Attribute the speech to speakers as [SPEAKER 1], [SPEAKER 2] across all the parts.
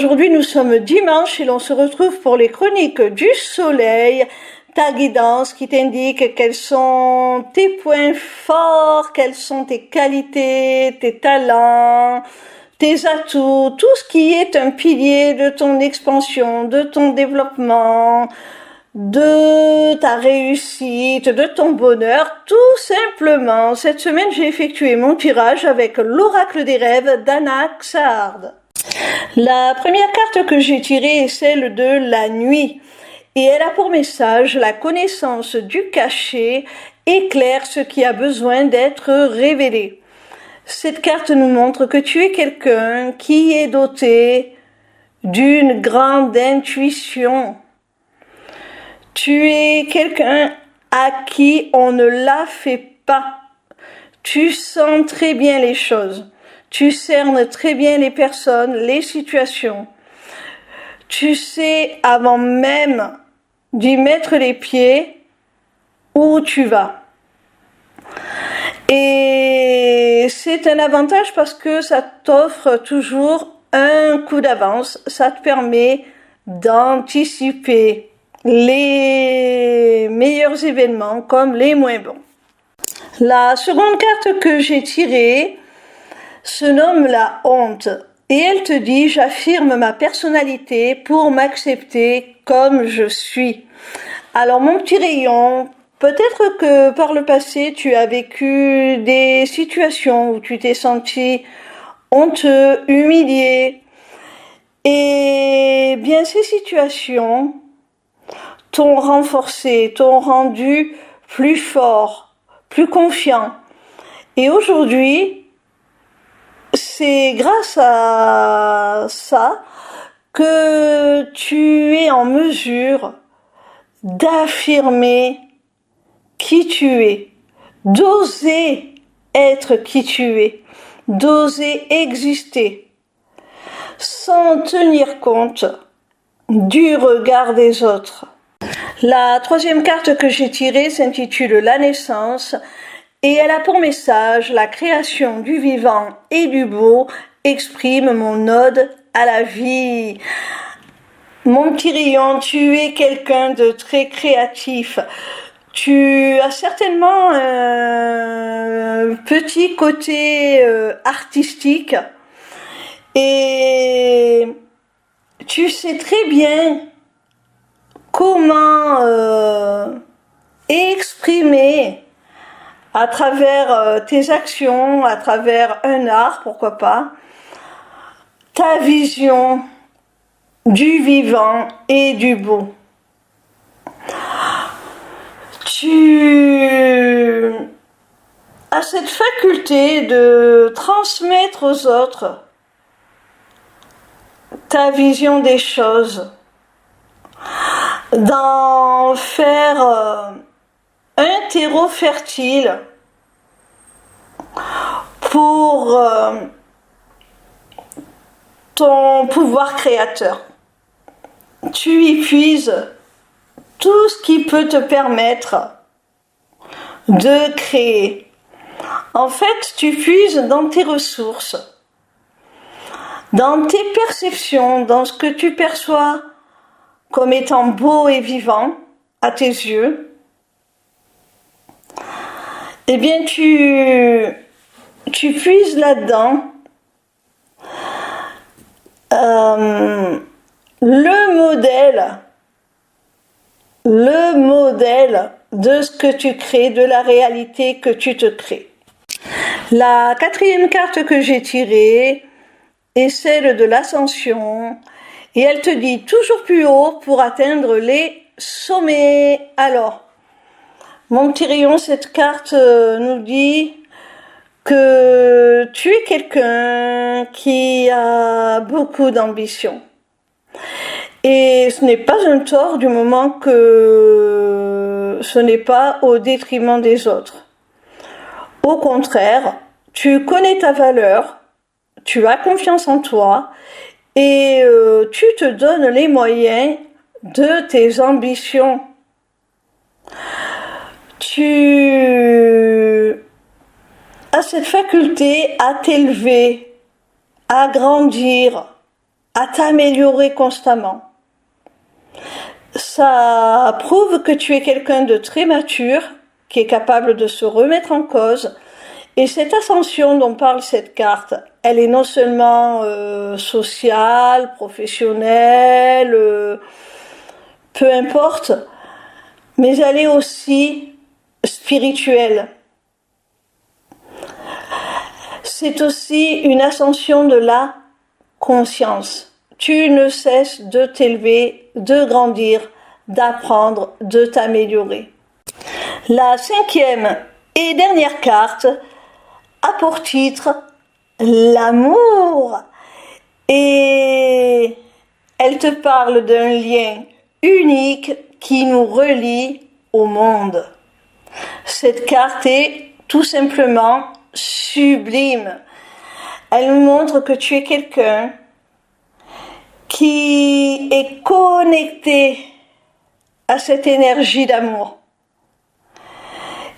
[SPEAKER 1] aujourd'hui nous sommes dimanche et l'on se retrouve pour les chroniques du soleil, ta guidance qui t'indique quels sont tes points forts, quelles sont tes qualités, tes talents, tes atouts, tout ce qui est un pilier de ton expansion, de ton développement, de ta réussite, de ton bonheur, tout simplement. Cette semaine, j'ai effectué mon tirage avec l'oracle des rêves d'Anak Saard. La première carte que j'ai tirée est celle de la nuit et elle a pour message la connaissance du caché éclaire ce qui a besoin d'être révélé. Cette carte nous montre que tu es quelqu'un qui est doté d'une grande intuition. Tu es quelqu'un à qui on ne la fait pas. Tu sens très bien les choses. Tu cernes très bien les personnes, les situations. Tu sais avant même d'y mettre les pieds où tu vas. Et c'est un avantage parce que ça t'offre toujours un coup d'avance. Ça te permet d'anticiper les meilleurs événements comme les moins bons. La seconde carte que j'ai tirée se nomme la honte et elle te dit: j'affirme ma personnalité pour m'accepter comme je suis. Alors mon petit rayon, peut-être que par le passé tu as vécu des situations où tu t'es senti honteux, humilié, et bien ces situations t'ont renforcé, t'ont rendu plus fort, plus confiant. Et aujourd'hui, c'est grâce à ça que tu es en mesure d'affirmer qui tu es, d'oser être qui tu es, d'oser exister, sans tenir compte du regard des autres. La troisième carte que j'ai tirée s'intitule La naissance et elle a pour message la création du vivant et du beau exprime mon ode à la vie. Mon petit rayon, tu es quelqu'un de très créatif. Tu as certainement un petit côté artistique et tu sais très bien comment exprimer à travers tes actions, à travers un art, pourquoi pas, ta vision du vivant et du beau. Tu as cette faculté de transmettre aux autres ta vision des choses, d'en faire un terreau fertile pour ton pouvoir créateur. Tu y puises tout ce qui peut te permettre de créer. En fait, tu puises dans tes ressources, dans tes perceptions, dans ce que tu perçois comme étant beau et vivant à tes yeux. Eh bien, tu puises là-dedans le modèle de ce que tu crées, de la réalité que tu te crées. La quatrième carte que j'ai tirée est celle de l'ascension et elle te dit toujours plus haut pour atteindre les sommets. Alors, mon petit rayon, cette carte nous dit que tu es quelqu'un qui a beaucoup d'ambition. Et ce n'est pas un tort du moment que ce n'est pas au détriment des autres. Au contraire, tu connais ta valeur, tu as confiance en toi et tu te donnes les moyens de tes ambitions. Tu as cette faculté à t'élever, à grandir, à t'améliorer constamment. Ça prouve que tu es quelqu'un de très mature, qui est capable de se remettre en cause. Et cette ascension dont parle cette carte, elle est non seulement sociale, professionnelle, peu importe, mais elle est aussi spirituelle. C'est aussi une ascension de la conscience. Tu ne cesses de t'élever, de grandir, d'apprendre, de t'améliorer. La 5e et dernière carte a pour titre l'amour. Et elle te parle d'un lien unique qui nous relie au monde. Cette carte est tout simplement sublime. Elle nous montre que tu es quelqu'un qui est connecté à cette énergie d'amour,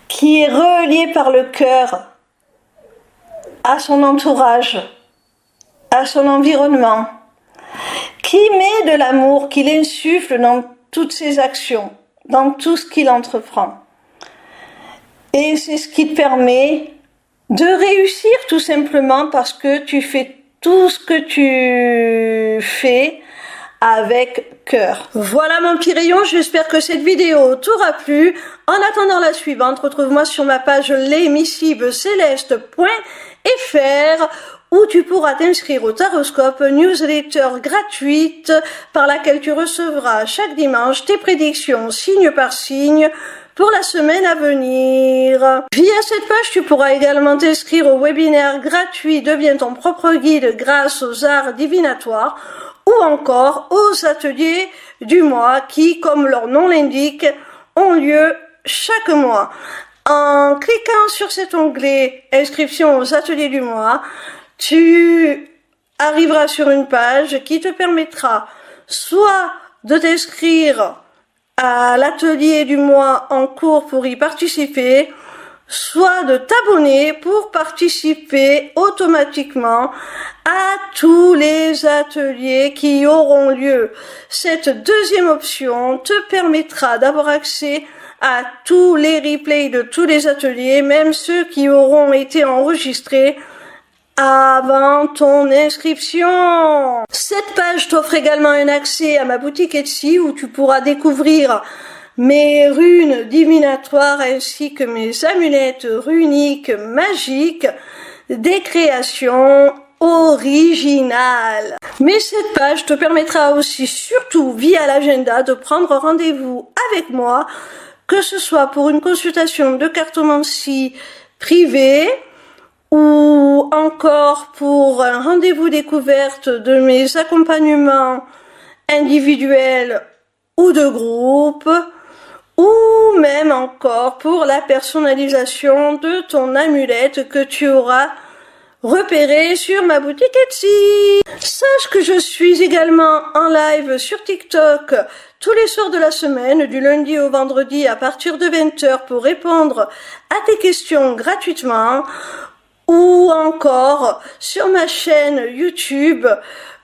[SPEAKER 1] qui est relié par le cœur à son entourage, à son environnement, qui met de l'amour, qui l'insuffle dans toutes ses actions, dans tout ce qu'il entreprend. Et c'est ce qui te permet de réussir tout simplement parce que tu fais tout ce que tu fais avec cœur. Voilà mon petit rayon, j'espère que cette vidéo t'aura plu. En attendant la suivante, retrouve-moi sur ma page lesmissiblecéleste.fr où tu pourras t'inscrire au Taroscope, newsletter gratuite par laquelle tu recevras chaque dimanche tes prédictions signe par signe pour la semaine à venir. Via cette page, tu pourras également t'inscrire au webinaire gratuit Deviens ton propre guide grâce aux arts divinatoires ou encore aux ateliers du mois qui, comme leur nom l'indique, ont lieu chaque mois. En cliquant sur cet onglet Inscription aux ateliers du mois, tu arriveras sur une page qui te permettra soit de t'inscrire à l'atelier du mois en cours pour y participer, soit de t'abonner pour participer automatiquement à tous les ateliers qui auront lieu. Cette deuxième option te permettra d'avoir accès à tous les replays de tous les ateliers, même ceux qui auront été enregistrés avant ton inscription. Cette page t'offre également un accès à ma boutique Etsy où tu pourras découvrir mes runes divinatoires ainsi que mes amulettes runiques magiques, des créations originales. Mais cette page te permettra aussi, surtout via l'agenda, de prendre rendez-vous avec moi, que ce soit pour une consultation de cartomancie privée, ou encore pour un rendez-vous découverte de mes accompagnements individuels ou de groupe, ou même encore pour la personnalisation de ton amulette que tu auras repérée sur ma boutique Etsy. Sache que je suis également en live sur TikTok tous les soirs de la semaine, du lundi au vendredi à partir de 20h pour répondre à tes questions gratuitement, ou encore sur ma chaîne YouTube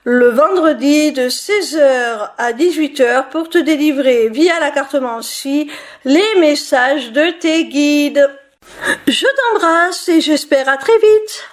[SPEAKER 1] le vendredi de 16h à 18h pour te délivrer via la cartomancie les messages de tes guides. Je t'embrasse et j'espère à très vite.